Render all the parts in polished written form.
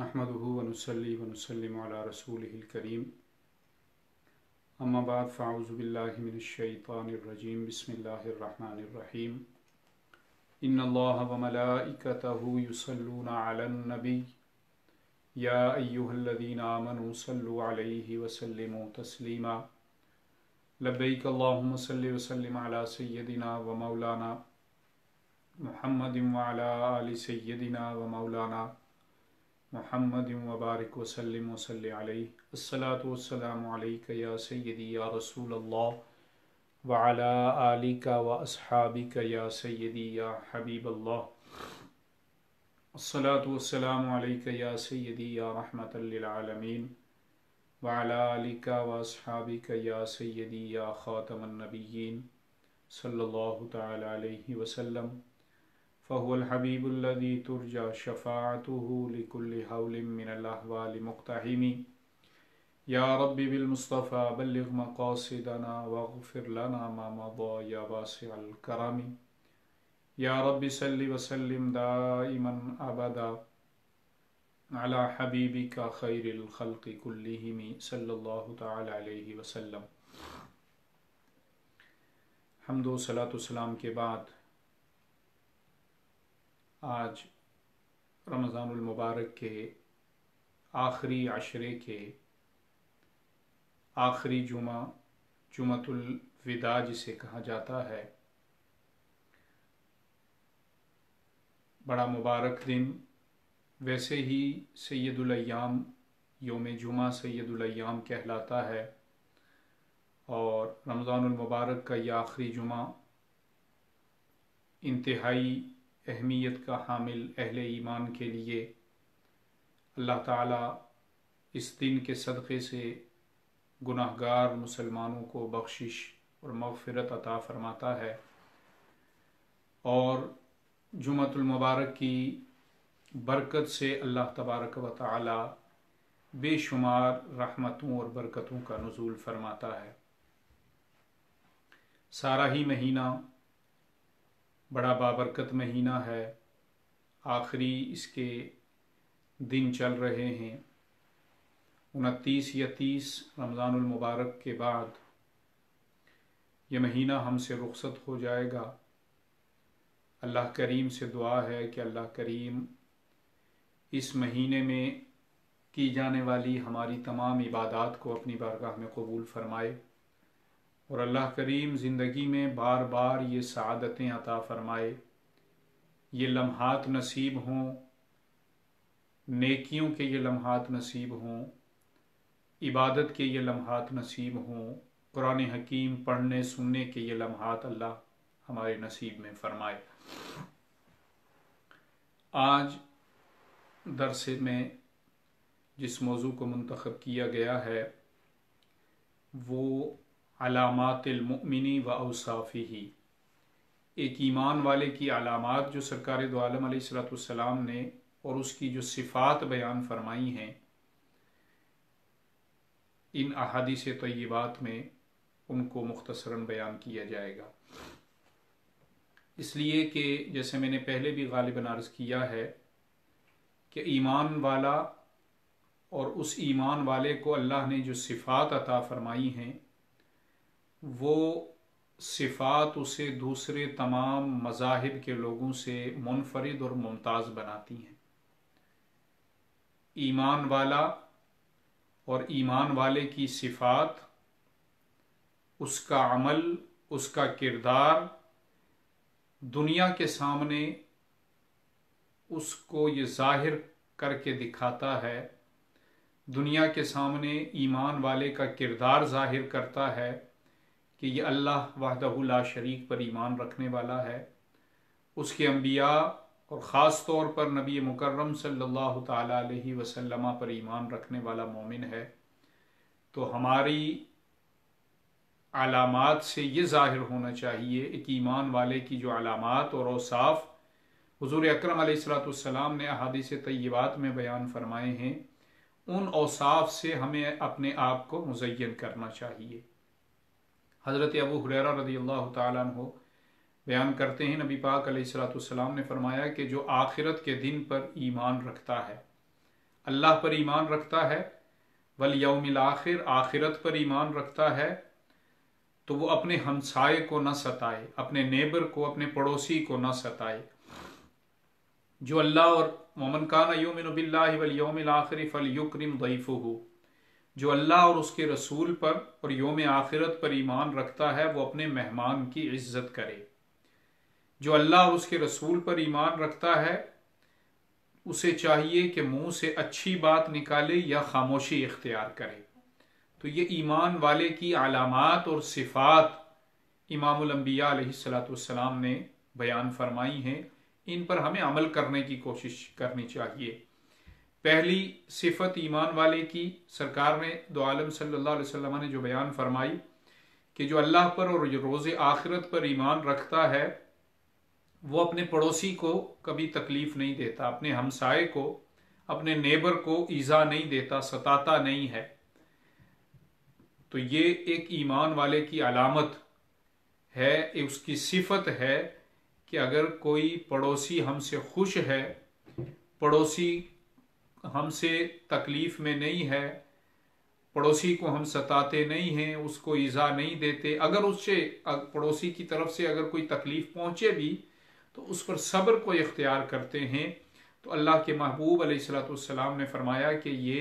نحمده ونصلي ونسلم على رسوله الكريم اما بعد فاعوذ بالله من الشيطان الرجيم بسم الله الرحمن الرحيم ان الله وملائكته يصلون على النبي يا ايها الذين آمنوا صلوا عليه وسلموا تسليما لبيك اللهم صل وسلم على سيدنا ومولانا محمد وعلى آل سيدنا ومولانا محمد وبارک وسلم وصلی علیہ الصلاة والسلام علیک یا سیدی یا رسول اللہ وعلی آلک واصحابک یا سیدی یا حبیب اللہ الصلاة والسلام علیک یا سیدی یا رحمت للعالمین وعلی آلک واصحابک یا سیدی یا خاتم النبیین صلی اللہ تعالی علیہ وسلم فهو الحبيب الذي ترجى شفاعته لكل حول من الأحوال مقتحم يا رب بالمصطفى بلغ مقاصدنا واغفر لنا ما مضى يا واسع الكرم يا رب صل وسلم دائما أبدا على حبيبك خير الخلق كلهم صلى الله تعالى عليه وسلم. حمد و صلاۃ و سلام کے بعد آج رمضان المبارک کے آخری عشرے کے آخری جمعہ جمعۃ الوداع جسے کہا جاتا ہے، بڑا مبارک دن. ویسے ہی سید الایام یوم جمعہ سید الایام کہلاتا ہے، اور رمضان المبارک کا یہ آخری جمعہ انتہائی اہمیت کا حامل اہل ایمان کے لیے اللہ تعالیٰ اس دن کے صدقے سے گناہگار مسلمانوں کو بخشش اور مغفرت عطا فرماتا ہے، اور جمعۃ المبارک کی برکت سے اللہ تبارک و تعالیٰ بے شمار رحمتوں اور برکتوں کا نزول فرماتا ہے. سارا ہی مہینہ بڑا بابرکت مہینہ ہے. آخری اس کے دن چل رہے ہیں. 29 یا 30 رمضان المبارک کے بعد یہ مہینہ ہم سے رخصت ہو جائے گا. اللہ کریم سے دعا ہے کہ اللہ کریم اس مہینے میں کی جانے والی ہماری تمام عبادات کو اپنی بارگاہ میں قبول فرمائے، اور اللہ کریم زندگی میں بار بار یہ سعادتیں عطا فرمائے، یہ لمحات نصیب ہوں، نیکیوں کے یہ لمحات نصیب ہوں، عبادت کے یہ لمحات نصیب ہوں، قرآن حکیم پڑھنے سننے کے یہ لمحات اللہ ہمارے نصیب میں فرمائے. آج درس میں جس موضوع کو منتخب کیا گیا ہے وہ علامات المؤمنی و اوصافہ، ایک ایمان والے کی علامات جو سرکار دو عالم علیہ الصلوۃ والسلام نے اور اس کی جو صفات بیان فرمائی ہیں، ان احادیث طیبات میں ان کو مختصراً بیان کیا جائے گا. اس لیے کہ جیسے میں نے پہلے بھی غالباً عرض کیا ہے کہ ایمان والا اور اس ایمان والے کو اللہ نے جو صفات عطا فرمائی ہیں وہ صفات اسے دوسرے تمام مذاہب کے لوگوں سے منفرد اور ممتاز بناتی ہیں. ایمان والا اور ایمان والے کی صفات، اس کا عمل، اس کا کردار دنیا کے سامنے اس کو یہ ظاہر کر کے دکھاتا ہے، دنیا کے سامنے ایمان والے کا کردار ظاہر کرتا ہے کہ یہ اللہ وحدہ لا شریک پر ایمان رکھنے والا ہے، اس کے انبیاء اور خاص طور پر نبی مکرم صلی اللہ تعالی علیہ وسلم پر ایمان رکھنے والا مومن ہے. تو ہماری علامات سے یہ ظاہر ہونا چاہیے، ایک ایمان والے کی جو علامات اور اوصاف حضور اکرم علیہ الصلوۃ والسلام نے احادیث طیبات میں بیان فرمائے ہیں، ان اوصاف سے ہمیں اپنے آپ کو مزین کرنا چاہیے. حضرت ابو ہریرہ رضی اللہ تعالیٰ عنہ بیان کرتے ہیں، نبی پاک علیہ الصلوۃ والسلام نے فرمایا کہ جو آخرت کے دن پر ایمان رکھتا ہے، اللہ پر ایمان رکھتا ہے، والیوم الآخر، آخرت پر ایمان رکھتا ہے، تو وہ اپنے ہمسائے کو نہ ستائے، اپنے نیبر کو، اپنے پڑوسی کو نہ ستائے۔ جو اللہ اور ومن کان یؤمن باللہ والیوم الآخر فلیکرم ضیفہ، جو اللہ اور اس کے رسول پر اور یوم آخرت پر ایمان رکھتا ہے وہ اپنے مہمان کی عزت کرے۔ جو اللہ اور اس کے رسول پر ایمان رکھتا ہے اسے چاہیے کہ منہ سے اچھی بات نکالے یا خاموشی اختیار کرے۔ تو یہ ایمان والے کی علامات اور صفات امام الانبیاء علیہ السلام نے بیان فرمائی ہیں، ان پر ہمیں عمل کرنے کی کوشش کرنی چاہیے۔ پہلی صفت ایمان والے کی سرکار نے دو عالم صلی اللہ علیہ وسلم نے جو بیان فرمائی کہ جو اللہ پر اور روز آخرت پر ایمان رکھتا ہے وہ اپنے پڑوسی کو کبھی تکلیف نہیں دیتا، اپنے ہمسائے کو، اپنے نیبر کو ایذا نہیں دیتا، ستاتا نہیں ہے۔ تو یہ ایک ایمان والے کی علامت ہے، اس کی صفت ہے کہ اگر کوئی پڑوسی ہم سے خوش ہے، پڑوسی ہم سے تکلیف میں نہیں ہے، پڑوسی کو ہم ستاتے نہیں ہیں، اس کو ایذا نہیں دیتے، اگر اس سے پڑوسی کی طرف سے اگر کوئی تکلیف پہنچے بھی تو اس پر صبر کو اختیار کرتے ہیں، تو اللہ کے محبوب علیہ السلام نے فرمایا کہ یہ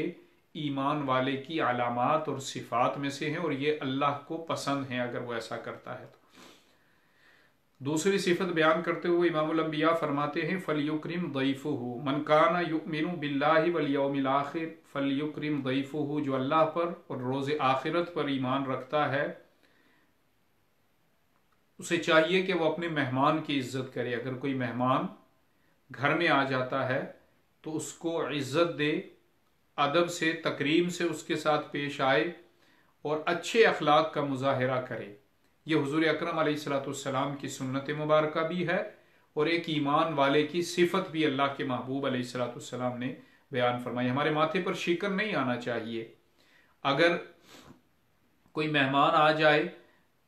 ایمان والے کی علامات اور صفات میں سے ہیں اور یہ اللہ کو پسند ہیں اگر وہ ایسا کرتا ہے تو۔ دوسری صفت بیان کرتے ہوئے امام الانبیاء فرماتے ہیں فَلْيُكْرِمْ ضَيْفُهُ مَنْ كَانَ يُؤْمِنُ بِاللَّهِ وَالْيَوْمِ الْآخِرِ فَلْيُكْرِمْ ضَيْفُهُ، جو اللہ پر اور روز آخرت پر ایمان رکھتا ہے اسے چاہیے کہ وہ اپنے مہمان کی عزت کرے۔ اگر کوئی مہمان گھر میں آ جاتا ہے تو اس کو عزت دے، ادب سے، تکریم سے اس کے ساتھ پیش آئے اور اچھے اخلاق کا مظاہرہ کرے۔ یہ حضور اکرم علیہ السلام کی سنت مبارکہ بھی ہے اور ایک ایمان والے کی صفت بھی اللہ کے محبوب علیہ السلام نے بیان فرمائی۔ ہمارے ماتھے پر شکن نہیں آنا چاہیے۔ اگر کوئی مہمان آ جائے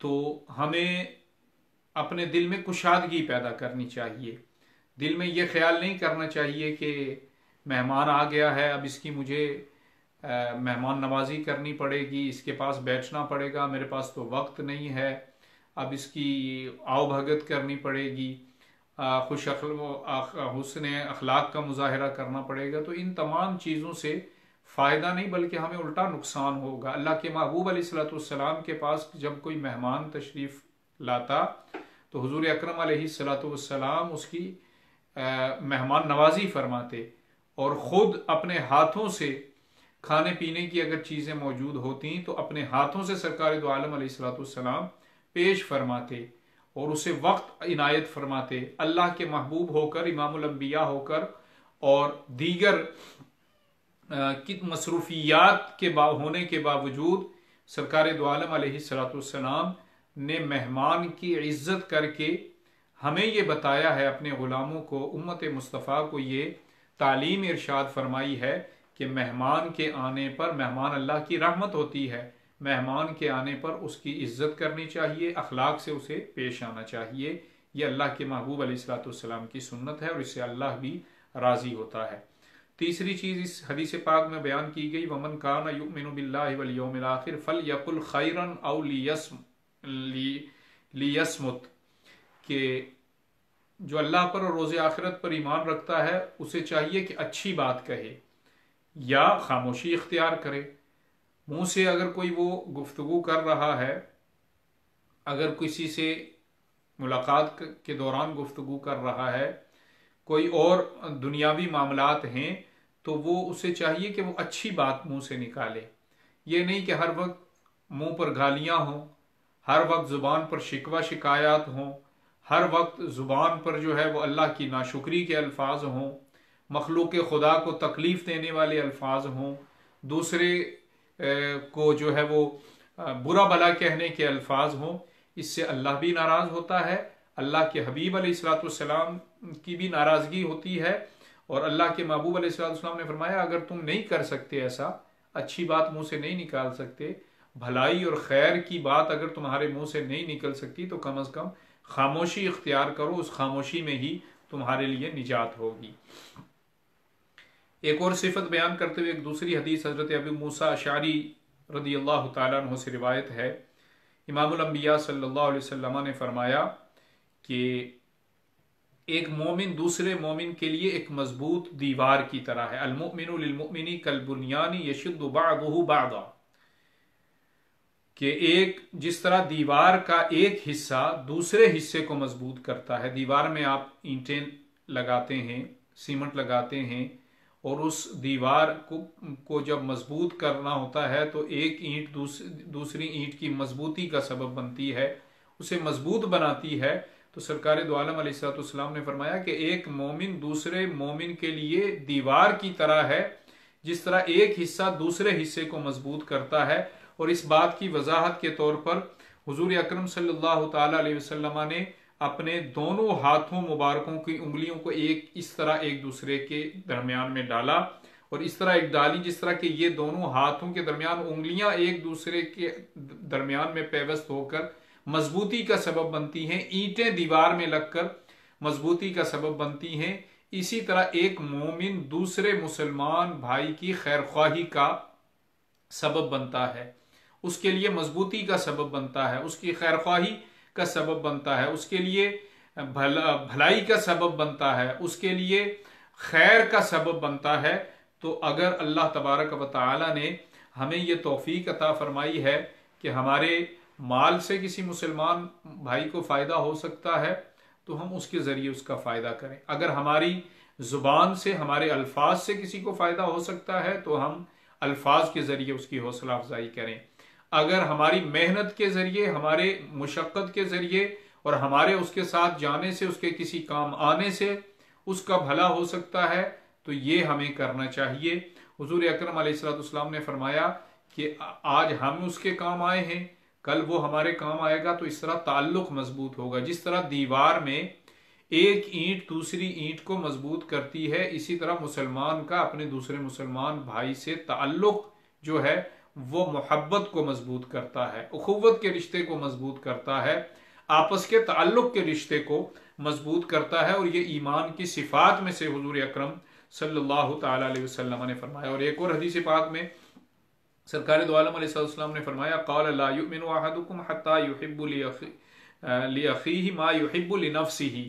تو ہمیں اپنے دل میں کشادگی پیدا کرنی چاہیے، دل میں یہ خیال نہیں کرنا چاہیے کہ مہمان آ گیا ہے اب اس کی مجھے مہمان نوازی کرنی پڑے گی، اس کے پاس بیٹھنا پڑے گا، میرے پاس تو وقت نہیں ہے، اب اس کی آؤ بھگت کرنی پڑے گی، حسن اخلاق کا مظاہرہ کرنا پڑے گا۔ تو ان تمام چیزوں سے فائدہ نہیں بلکہ ہمیں الٹا نقصان ہوگا۔ اللہ کے محبوب علیہ السلام کے پاس جب کوئی مہمان تشریف لاتا تو حضور اکرم علیہ السلام اس کی مہمان نوازی فرماتے اور خود اپنے ہاتھوں سے کھانے پینے کی اگر چیزیں موجود ہوتی تو اپنے ہاتھوں سے سرکار دو عالم علیہ السلام پیش فرماتے اور اسے وقت عنایت فرماتے۔ اللہ کے محبوب ہو کر، امام الانبیاء ہو کر اور دیگر مصروفیات کے ہونے کے باوجود سرکار دو عالم علیہ السلام نے مہمان کی عزت کر کے ہمیں یہ بتایا ہے، اپنے غلاموں کو، امت مصطفیٰ کو یہ تعلیم ارشاد فرمائی ہے کہ مہمان کے آنے پر، مہمان اللہ کی رحمت ہوتی ہے، مہمان کے آنے پر اس کی عزت کرنی چاہیے، اخلاق سے اسے پیش آنا چاہیے۔ یہ اللہ کے محبوب علیہ السلام کی سنت ہے اور اس سے اللہ بھی راضی ہوتا ہے۔ تیسری چیز اس حدیث پاک میں بیان کی گئی وَمَنْ كَانَ يُؤْمِنُ بِاللَّهِ وَالْيَوْمِ الْآخِرِ فَلْيَقُلْ خَيْرًا أَوْ لِيَصْمُتْ، کہ جو اللہ پر اور روز آخرت پر ایمان رکھتا ہے اسے چاہیے کہ اچھی بات کہے یا خاموشی اختیار کرے۔ منہ سے اگر کوئی وہ گفتگو کر رہا ہے، اگر کسی سے ملاقات کے دوران گفتگو کر رہا ہے، کوئی اور دنیاوی معاملات ہیں تو وہ اسے چاہیے کہ وہ اچھی بات منہ سے نکالے۔ یہ نہیں کہ ہر وقت منہ پر گالیاں ہوں، ہر وقت زبان پر شکوہ شکایات ہوں، ہر وقت زبان پر جو ہے وہ اللہ کی ناشکری کے الفاظ ہوں، مخلوق خدا کو تکلیف دینے والے الفاظ ہوں، دوسرے کو جو ہے وہ برا بھلا کہنے کے الفاظ ہوں۔ اس سے اللہ بھی ناراض ہوتا ہے، اللہ کے حبیب علیہ السلام کی بھی ناراضگی ہوتی ہے، اور اللہ کے محبوب علیہ السلام نے فرمایا اگر تم نہیں کر سکتے ایسا، اچھی بات منہ سے نہیں نکال سکتے، بھلائی اور خیر کی بات اگر تمہارے منہ سے نہیں نکل سکتی تو کم از کم خاموشی اختیار کرو، اس خاموشی میں ہی تمہارے لیے نجات ہوگی۔ ایک اور صفت بیان کرتے ہوئے ایک دوسری حدیث حضرت ابو موسیٰ اشعری رضی اللہ تعالیٰ عنہ سے روایت ہے، امام الانبیاء صلی اللہ علیہ وسلم نے فرمایا کہ ایک مومن دوسرے مومن کے لیے ایک مضبوط دیوار کی طرح ہے، المؤمن للمؤمن کالبنیان یشد بعضہ بعضا، کہ ایک جس طرح دیوار کا ایک حصہ دوسرے حصے کو مضبوط کرتا ہے، دیوار میں آپ اینٹیں لگاتے ہیں، سیمنٹ لگاتے ہیں، اور اس دیوار کو جب مضبوط کرنا ہوتا ہے تو ایک اینٹ دوسری اینٹ کی مضبوطی کا سبب بنتی ہے، اسے مضبوط بناتی ہے۔ تو سرکار دو عالم علیہ السلام نے فرمایا کہ ایک مومن دوسرے مومن کے لیے دیوار کی طرح ہے، جس طرح ایک حصہ دوسرے حصے کو مضبوط کرتا ہے۔ اور اس بات کی وضاحت کے طور پر حضور اکرم صلی اللہ تعالی علیہ وسلم نے اپنے دونوں ہاتھوں مبارکوں کی انگلیوں کو اس طرح ایک دوسرے کے درمیان میں ڈالا، اور اس طرح ایک ڈالی جس طرح کہ یہ دونوں ہاتھوں کے درمیان انگلیاں ایک دوسرے کے درمیان میں پیوست ہو کر مضبوطی کا سبب بنتی ہیں، اینٹیں دیوار میں لگ کر مضبوطی کا سبب بنتی ہیں۔ اسی طرح ایک مومن دوسرے مسلمان بھائی کی خیرخواہی کا سبب بنتا ہے، اس کے لیے مضبوطی کا سبب بنتا ہے، اس کی خیرخواہی کا سبب بنتا ہے، اس کے لیے بھلائی کا سبب بنتا ہے، اس کے لیے خیر کا سبب بنتا ہے۔ تو اگر اللہ تبارک و تعالی نے ہمیں یہ توفیق عطا فرمائی ہے کہ ہمارے مال سے کسی مسلمان بھائی کو فائدہ ہو سکتا ہے تو ہم اس کے ذریعے اس کا فائدہ کریں، اگر ہماری زبان سے ہمارے الفاظ سے کسی کو فائدہ ہو سکتا ہے تو ہم الفاظ کے ذریعے اس کی حوصلہ افزائی کریں، اگر ہماری محنت کے ذریعے، ہمارے مشقت کے ذریعے اور ہمارے اس کے ساتھ جانے سے، اس کے کسی کام آنے سے اس کا بھلا ہو سکتا ہے تو یہ ہمیں کرنا چاہیے۔ حضور اکرم علیہ السلام نے فرمایا کہ آج ہم اس کے کام آئے ہیں، کل وہ ہمارے کام آئے گا، تو اس طرح تعلق مضبوط ہوگا۔ جس طرح دیوار میں ایک اینٹ دوسری اینٹ کو مضبوط کرتی ہے، اسی طرح مسلمان کا اپنے دوسرے مسلمان بھائی سے تعلق جو ہے وہ محبت کو مضبوط کرتا ہے، اخوت کے رشتے کو مضبوط کرتا ہے، آپس کے تعلق کے رشتے کو مضبوط کرتا ہے، اور یہ ایمان کی صفات میں سے حضور اکرم صلی اللہ تعالی علیہ وسلم نے فرمایا۔ اور ایک اور حدیث پاک میں سرکار دو عالم علیہ السلام نے فرمایا، قال لا يؤمن احدكم حتى يحب لاخيه ما يحب لنفسه،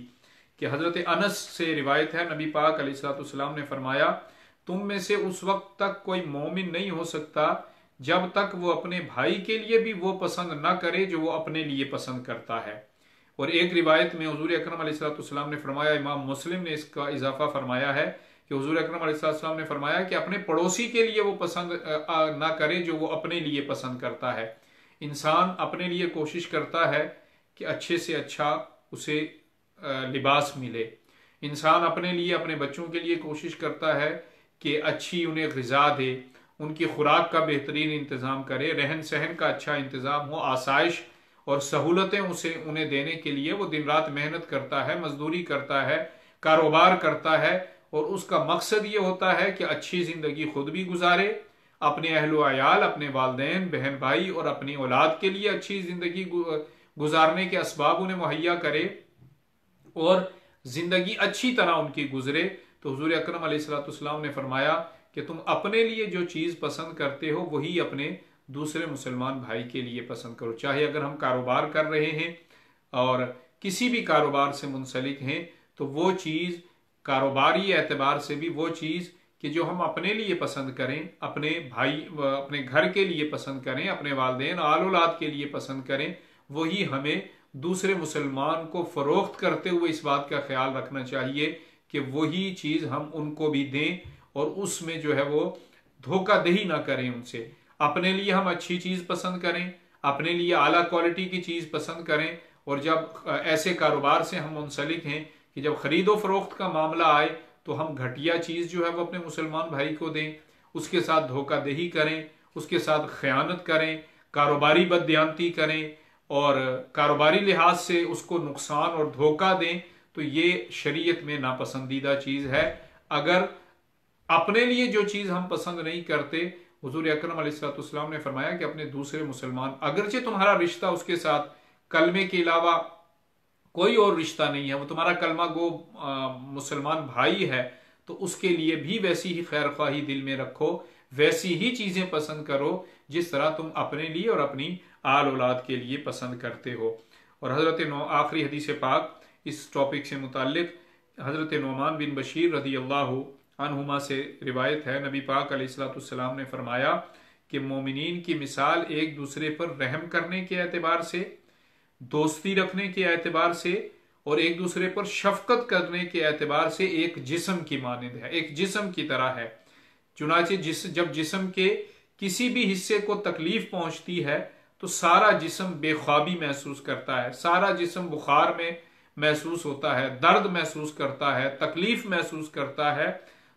کہ حضرت انس سے روایت ہے، نبی پاک علیہ السلام نے فرمایا تم میں سے اس وقت تک کوئی مومن نہیں ہو سکتا جب تک وہ اپنے بھائی کے لیے بھی وہ پسند نہ کرے جو وہ اپنے لیے پسند کرتا ہے۔ اور ایک روایت میں حضور اکرم علیہ السلام نے فرمایا، امام مسلم نے اس کا اضافہ فرمایا ہے کہ حضور اکرم علیہ السلام نے فرمایا کہ اپنے پڑوسی کے لیے وہ پسند نہ کرے جو وہ اپنے لیے پسند کرتا ہے۔ انسان اپنے لیے کوشش کرتا ہے کہ اچھے سے اچھا اسے لباس ملے، انسان اپنے لیے اپنے بچوں کے لیے کوشش کرتا ہے کہ اچھی انہیں غذا دے، ان کی خوراک کا بہترین انتظام کرے، رہن سہن کا اچھا انتظام ہو، آسائش اور سہولتیں انہیں دینے کے لیے وہ دن رات محنت کرتا ہے، مزدوری کرتا ہے، کاروبار کرتا ہے، اور اس کا مقصد یہ ہوتا ہے کہ اچھی زندگی خود بھی گزارے، اپنے اہل و عیال، اپنے والدین، بہن بھائی اور اپنی اولاد کے لیے اچھی زندگی گزارنے کے اسباب انہیں مہیا کرے اور زندگی اچھی طرح ان کی گزرے۔ تو حضور اکرم علیہ السلام نے فرمایا کہ تم اپنے لیے جو چیز پسند کرتے ہو وہی اپنے دوسرے مسلمان بھائی کے لیے پسند کرو، چاہے اگر ہم کاروبار کر رہے ہیں اور کسی بھی کاروبار سے منسلک ہیں تو وہ چیز کاروباری اعتبار سے بھی وہ چیز کہ جو ہم اپنے لیے پسند کریں، اپنے بھائی اپنے گھر کے لیے پسند کریں، اپنے والدین آل اولاد کے لیے پسند کریں، وہی ہمیں دوسرے مسلمان کو فروخت کرتے ہوئے اس بات کا خیال رکھنا چاہیے کہ وہی چیز ہم ان کو بھی دیں اور اس میں جو ہے وہ دھوکہ دہی نہ کریں ان سے۔ اپنے لیے ہم اچھی چیز پسند کریں، اپنے لیے اعلیٰ کوالٹی کی چیز پسند کریں، اور جب ایسے کاروبار سے ہم منسلک ہیں کہ جب خرید و فروخت کا معاملہ آئے تو ہم گھٹیا چیز جو ہے وہ اپنے مسلمان بھائی کو دیں، اس کے ساتھ دھوکہ دہی کریں، اس کے ساتھ خیانت کریں، کاروباری بددیانتی کریں اور کاروباری لحاظ سے اس کو نقصان اور دھوکہ دیں، تو یہ شریعت میں ناپسندیدہ چیز ہے۔ اگر اپنے لیے جو چیز ہم پسند نہیں کرتے، حضور اکرم علیہ السلام نے فرمایا کہ اپنے دوسرے مسلمان، اگرچہ تمہارا رشتہ اس کے ساتھ کلمے کے علاوہ کوئی اور رشتہ نہیں ہے، وہ تمہارا کلمہ گو مسلمان بھائی ہے، تو اس کے لیے بھی ویسی ہی خیر خواہی دل میں رکھو، ویسی ہی چیزیں پسند کرو جس طرح تم اپنے لیے اور اپنی آل اولاد کے لیے پسند کرتے ہو۔ اور آخری حدیث پاک اس ٹاپک سے متعلق حضرت نعمان بن بشیر رضی اللہ عنہما سے روایت ہے، نبی پاک علیہ الصلوۃ والسلام نے فرمایا کہ مومنین کی مثال ایک دوسرے پر رحم کرنے کے اعتبار سے، دوستی رکھنے کے اعتبار سے اور ایک دوسرے پر شفقت کرنے کے اعتبار سے ایک جسم کی مانند ہے، ایک جسم کی طرح ہے۔ چنانچہ جب جسم کے کسی بھی حصے کو تکلیف پہنچتی ہے تو سارا جسم بے خوابی محسوس کرتا ہے، سارا جسم بخار میں محسوس ہوتا ہے، درد محسوس کرتا ہے، تکلیف محسوس کرتا ہے۔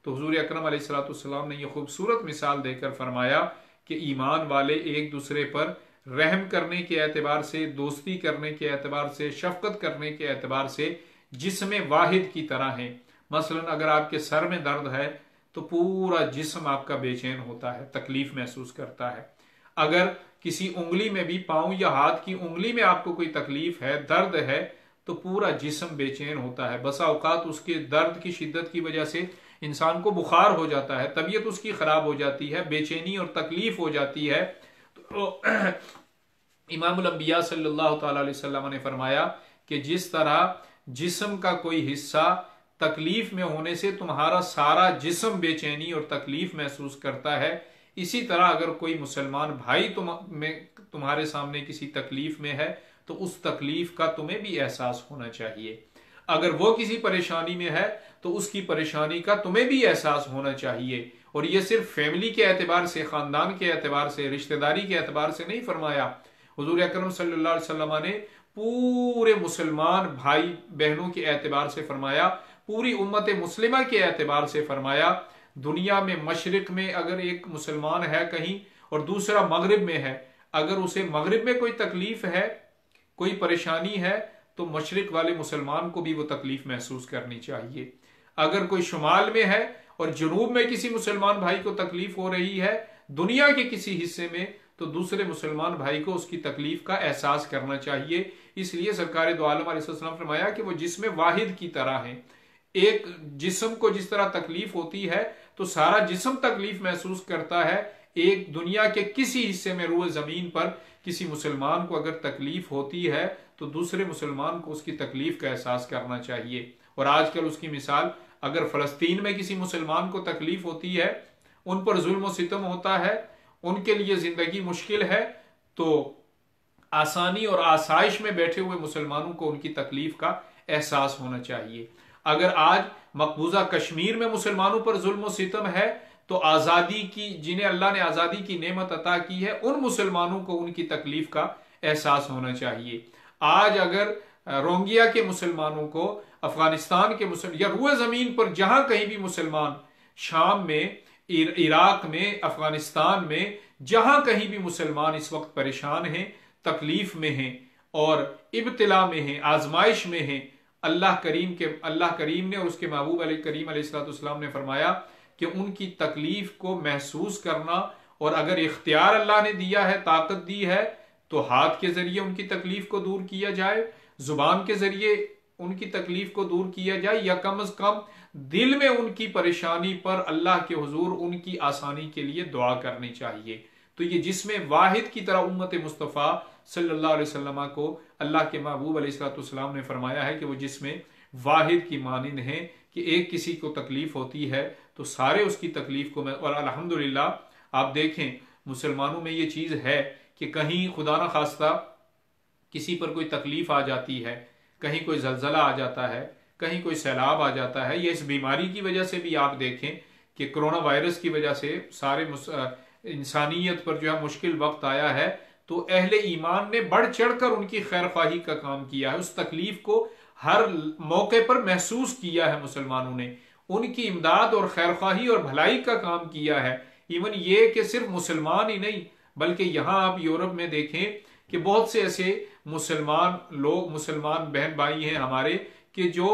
تو حضور اکرم علیہ الصلوۃ والسلام نے یہ خوبصورت مثال دے کر فرمایا کہ ایمان والے ایک دوسرے پر رحم کرنے کے اعتبار سے، دوستی کرنے کے اعتبار سے، شفقت کرنے کے اعتبار سے جسم واحد کی طرح ہیں۔ مثلا اگر آپ کے سر میں درد ہے تو پورا جسم آپ کا بے چین ہوتا ہے، تکلیف محسوس کرتا ہے۔ اگر کسی انگلی میں بھی، پاؤں یا ہاتھ کی انگلی میں آپ کو کوئی تکلیف ہے، درد ہے، تو پورا جسم بے چین ہوتا ہے۔ بسا اوقات اس کے درد کی شدت کی وجہ سے انسان کو بخار ہو جاتا ہے، طبیعت اس کی خراب ہو جاتی ہے، بے چینی اور تکلیف ہو جاتی ہے۔ تو امام الانبیاء صلی اللہ تعالی علیہ وسلم نے فرمایا کہ جس طرح جسم کا کوئی حصہ تکلیف میں ہونے سے تمہارا سارا جسم بے چینی اور تکلیف محسوس کرتا ہے، اسی طرح اگر کوئی مسلمان بھائی تمہارے سامنے کسی تکلیف میں ہے تو اس تکلیف کا تمہیں بھی احساس ہونا چاہیے۔ اگر وہ کسی پریشانی میں ہے تو اس کی پریشانی کا تمہیں بھی احساس ہونا چاہیے۔ اور یہ صرف فیملی کے اعتبار سے، خاندان کے اعتبار سے، رشتہ داری کے اعتبار سے نہیں فرمایا۔ حضور اکرم صلی اللہ علیہ وسلم نے پورے مسلمان بھائی بہنوں کے اعتبار سے فرمایا، پوری امت مسلمہ کے اعتبار سے فرمایا۔ دنیا میں مشرق میں اگر ایک مسلمان ہے کہیں اور دوسرا مغرب میں ہے، اگر اسے مغرب میں کوئی تکلیف ہے، کوئی پریشانی ہے، تو مشرق والے مسلمان کو بھی وہ تکلیف محسوس کرنی چاہیے۔ اگر کوئی شمال میں ہے اور جنوب میں کسی مسلمان بھائی کو تکلیف ہو رہی ہے دنیا کے کسی حصے میں، تو دوسرے مسلمان بھائی کو اس کی تکلیف کا احساس کرنا چاہیے۔ اس لیے سرکار دو عالم علیہ السلام نے فرمایا کہ وہ جسم واحد کی طرح ہیں۔ ایک جسم کو جس طرح تکلیف ہوتی ہے تو سارا جسم تکلیف محسوس کرتا ہے۔ ایک دنیا کے کسی حصے میں روئے زمین پر کسی مسلمان کو اگر تکلیف ہوتی ہے تو دوسرے مسلمان کو اس کی تکلیف کا احساس کرنا چاہیے۔ اور آج کل اس کی مثال، اگر فلسطین میں کسی مسلمان کو تکلیف ہوتی ہے، ان پر ظلم و ستم ہوتا ہے، ان کے لیے زندگی مشکل ہے، تو آسانی اور آسائش میں بیٹھے ہوئے مسلمانوں کو ان کی تکلیف کا احساس ہونا چاہیے۔ اگر آج مقبوضہ کشمیر میں مسلمانوں پر ظلم و ستم ہے تو آزادی کی، جنہیں اللہ نے آزادی کی نعمت عطا کی ہے، ان مسلمانوں کو ان کی تکلیف کا احساس ہونا چاہیے۔ آج اگر روہنگیا کے مسلمانوں کو، افغانستان کے یا روئے زمین پر جہاں کہیں بھی مسلمان، شام میں، عراق میں، افغانستان میں، جہاں کہیں بھی مسلمان اس وقت پریشان ہیں، تکلیف میں ہیں اور ابتلا میں ہیں، آزمائش میں ہیں، اللہ کریم نے اور اس کے محبوب علیہ کریم علیہ السلام نے فرمایا کہ ان کی تکلیف کو محسوس کرنا، اور اگر اختیار اللہ نے دیا ہے، طاقت دی ہے، تو ہاتھ کے ذریعے ان کی تکلیف کو دور کیا جائے، زبان کے ذریعے ان کی تکلیف کو دور کیا جائے، یا کم از کم دل میں ان کی پریشانی پر اللہ کے حضور ان کی آسانی کے لیے دعا کرنی چاہیے۔ تو یہ جسم واحد کی طرح امت مصطفیٰ صلی اللہ علیہ وسلم کو اللہ کے محبوب علیہ السلام نے فرمایا ہے کہ وہ جسم واحد کی مانند ہیں، کہ ایک کسی کو تکلیف ہوتی ہے تو سارے اس کی تکلیف کو اور الحمدللہ آپ دیکھیں مسلمانوں میں یہ چیز ہے کہ کہیں خدا نہ خواستہ کسی پر کوئی تکلیف آ جاتی ہے، کہیں کوئی زلزلہ آ جاتا ہے، کہیں کوئی سیلاب آ جاتا ہے، یا اس بیماری کی وجہ سے بھی آپ دیکھیں کہ کرونا وائرس کی وجہ سے سارے انسانیت پر جو ہے مشکل وقت آیا ہے، تو اہل ایمان نے بڑھ چڑھ کر ان کی خیر خواہی کا کام کیا ہے، اس تکلیف کو ہر موقع پر محسوس کیا ہے، مسلمانوں نے ان کی امداد اور خیر خواہی اور بھلائی کا کام کیا ہے۔ ایون یہ کہ صرف مسلمان ہی نہیں، بلکہ یہاں آپ یورپ میں دیکھیں کہ بہت سے ایسے مسلمان بہن بھائی ہیں ہمارے کہ جو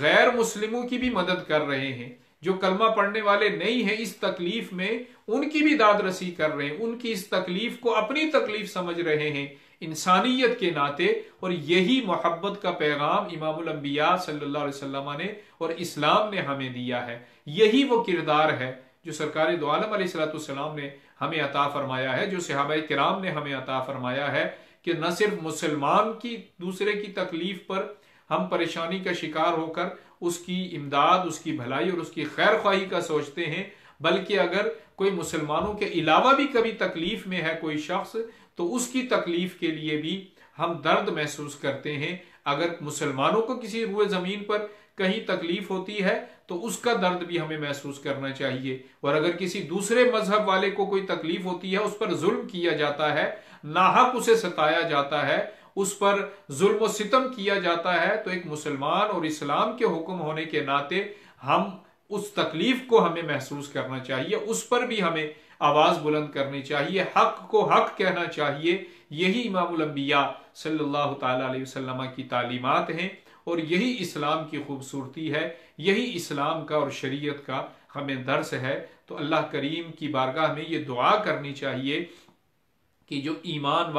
غیر مسلموں کی بھی مدد کر رہے ہیں، جو کلمہ پڑھنے والے نہیں ہیں، اس تکلیف میں ان کی بھی داد رسی کر رہے ہیں، ان کی اس تکلیف کو اپنی تکلیف سمجھ رہے ہیں۔ انسانیت کے ناطے، اور یہی محبت کا پیغام امام الانبیاء صلی اللہ علیہ وسلم نے اور اسلام نے ہمیں دیا ہے۔ یہی وہ کردار ہے جو سرکار دو عالم علیہ السلام نے ہمیں عطا فرمایا ہے، جو صحابہ کرام نے ہمیں عطا فرمایا ہے، کہ نہ صرف مسلمان کی دوسرے کی تکلیف پر ہم پریشانی کا شکار ہو کر اس کی امداد، اس کی بھلائی اور اس کی خیر خواہی کا سوچتے ہیں، بلکہ اگر کوئی مسلمانوں کے علاوہ بھی کبھی تکلیف میں ہے کوئی شخص، تو اس کی تکلیف کے لیے بھی ہم درد محسوس کرتے ہیں۔ اگر مسلمانوں کو کسی روئے زمین پر کہیں تکلیف ہوتی ہے تو اس کا درد بھی ہمیں محسوس کرنا چاہیے، اور اگر کسی دوسرے مذہب والے کو کوئی تکلیف ہوتی ہے، اس پر ظلم کیا جاتا ہے، ناحق اسے ستایا جاتا ہے، اس پر ظلم و ستم کیا جاتا ہے، تو ایک مسلمان اور اسلام کے حکم ہونے کے ناطے ہم اس تکلیف کو ہمیں محسوس کرنا چاہیے، اس پر بھی ہمیں آواز بلند کرنی چاہیے، حق کو حق کہنا چاہیے۔ یہی امام الانبیاء صلی اللہ تعالی علیہ وسلم کی تعلیمات ہیں، اور یہی اسلام کی خوبصورتی ہے، یہی اسلام کا اور شریعت کا ہمیں درس ہے۔ تو اللہ کریم کی بارگاہ میں یہ دعا کرنی چاہیے کہ جو ایمان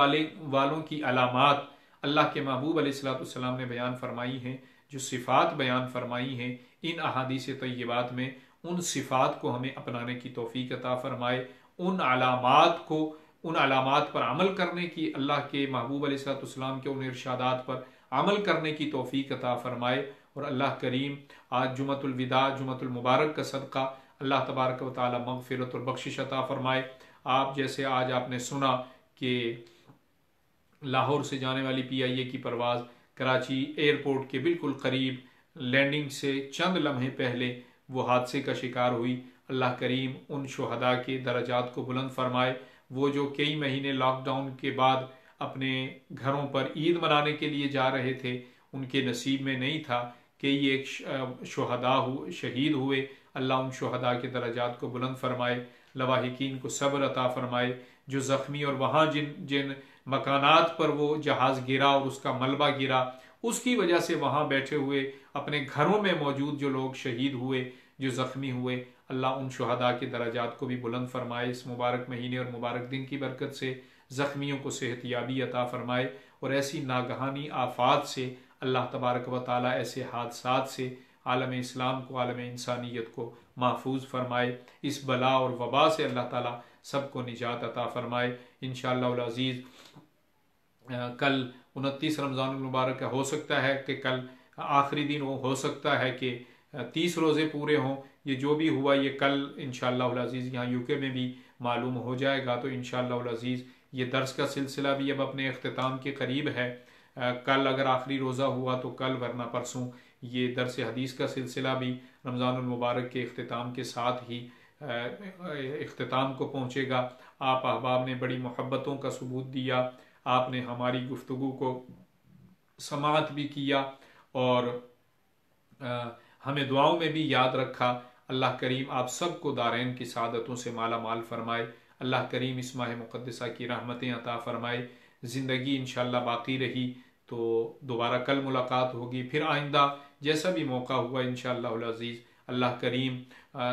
والوں کی علامات اللہ کے محبوب علیہ السلام نے بیان فرمائی ہیں، جو صفات بیان فرمائی ہیں ان احادیث طیبات میں، ان صفات کو ہمیں اپنانے کی توفیق عطا فرمائے، ان علامات پر عمل کرنے کی، اللہ کے محبوب علیہ السلام کے ان ارشادات پر عمل کرنے کی توفیق عطا فرمائے۔ اور اللہ کریم آج جمعۃ الوداع، جمعۃ المبارک کا صدقہ اللہ تبارک و تعالی مغفرت اور بخشش عطا فرمائے۔ آپ جیسے آج آپ نے سنا کہ لاہور سے جانے والی PIA کی پرواز کراچی ایئرپورٹ کے بالکل قریب لینڈنگ سے چند لمحے پہلے وہ حادثے کا شکار ہوئی۔ اللہ کریم ان شہداء کے درجات کو بلند فرمائے، وہ جو کئی مہینے لاک ڈاؤن کے بعد اپنے گھروں پر عید منانے کے لیے جا رہے تھے، ان کے نصیب میں نہیں تھا کہ یہ ایک شہید ہوئے۔ اللہ ان شہداء کے درجات کو بلند فرمائے، لواحقین کو صبر عطا فرمائے، جو زخمی اور وہاں جن مکانات پر وہ جہاز گرا اور اس کا ملبہ گرا، اس کی وجہ سے وہاں بیٹھے ہوئے اپنے گھروں میں موجود جو لوگ شہید ہوئے، جو زخمی ہوئے، اللہ ان شہداء کے درجات کو بھی بلند فرمائے۔ اس مبارک مہینے اور مبارک دن کی برکت سے زخمیوں کو صحت یابی عطا فرمائے، اور ایسی ناگہانی آفات سے اللہ تبارک و تعالی، ایسے حادثات سے عالم اسلام کو، عالم انسانیت کو محفوظ فرمائے۔ اس بلا اور وبا سے اللہ تعالی سب کو نجات عطا فرمائے۔ انشاءاللہ العزیز کل 29 رمضان المبارک کا، ہو سکتا ہے کہ کل آخری دن ہو سکتا ہے کہ 30 روزے پورے ہوں، یہ جو بھی ہوا یہ کل انشاءاللہ العزیز یہاں UK میں بھی معلوم ہو جائے گا۔ تو انشاءاللہ العزیز یہ درس کا سلسلہ بھی اب اپنے اختتام کے قریب ہے۔ کل اگر آخری روزہ ہوا تو کل، ورنہ پرسوں یہ درس حدیث کا سلسلہ بھی رمضان المبارک کے اختتام کے ساتھ ہی اختتام کو پہنچے گا۔ آپ احباب نے بڑی محبتوں کا ثبوت دیا، آپ نے ہماری گفتگو کو سماعت بھی کیا اور ہمیں دعاؤں میں بھی یاد رکھا۔ اللہ کریم آپ سب کو دارین کی سعادتوں سے مالا مال فرمائے۔ اللہ کریم اس ماہ مقدسہ کی رحمتیں عطا فرمائے۔ زندگی انشاءاللہ باقی رہی تو دوبارہ کل ملاقات ہوگی، پھر آئندہ جیسا بھی موقع ہوا انشاءاللہ العزیز اللہ کریم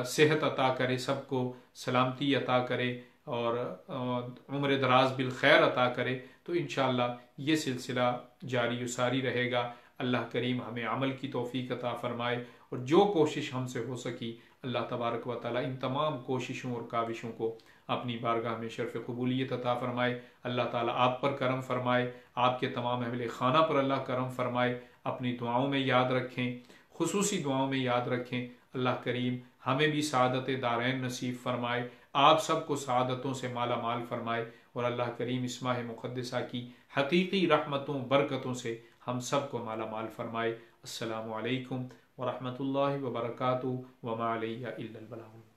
صحت عطا کرے، سب کو سلامتی عطا کرے اور عمر دراز بالخیر عطا کرے، تو انشاءاللہ یہ سلسلہ جاری و ساری رہے گا۔ اللہ کریم ہمیں عمل کی توفیق عطا فرمائے، اور جو کوشش ہم سے ہو سکی اللہ تبارک و تعالی ان تمام کوششوں اور کاوشوں کو اپنی بارگاہ میں شرف قبولیت عطا فرمائے۔ اللہ تعالی آپ پر کرم فرمائے، آپ کے تمام اہل خانہ پر اللہ کرم فرمائے۔ اپنی دعاؤں میں یاد رکھیں، خصوصی دعاؤں میں یاد رکھیں۔ اللہ کریم ہمیں بھی سعادت دارین نصیب فرمائے، آپ سب کو سعادتوں سے مالا مال فرمائے، اور اللہ کریم اس ماہ مقدسہ کی حقیقی رحمتوں برکتوں سے ہم سب کو مالا مال فرمائے۔ السلام علیکم ورحمۃ اللہ وبرکاتہ، وما علیہ الا البلاغ۔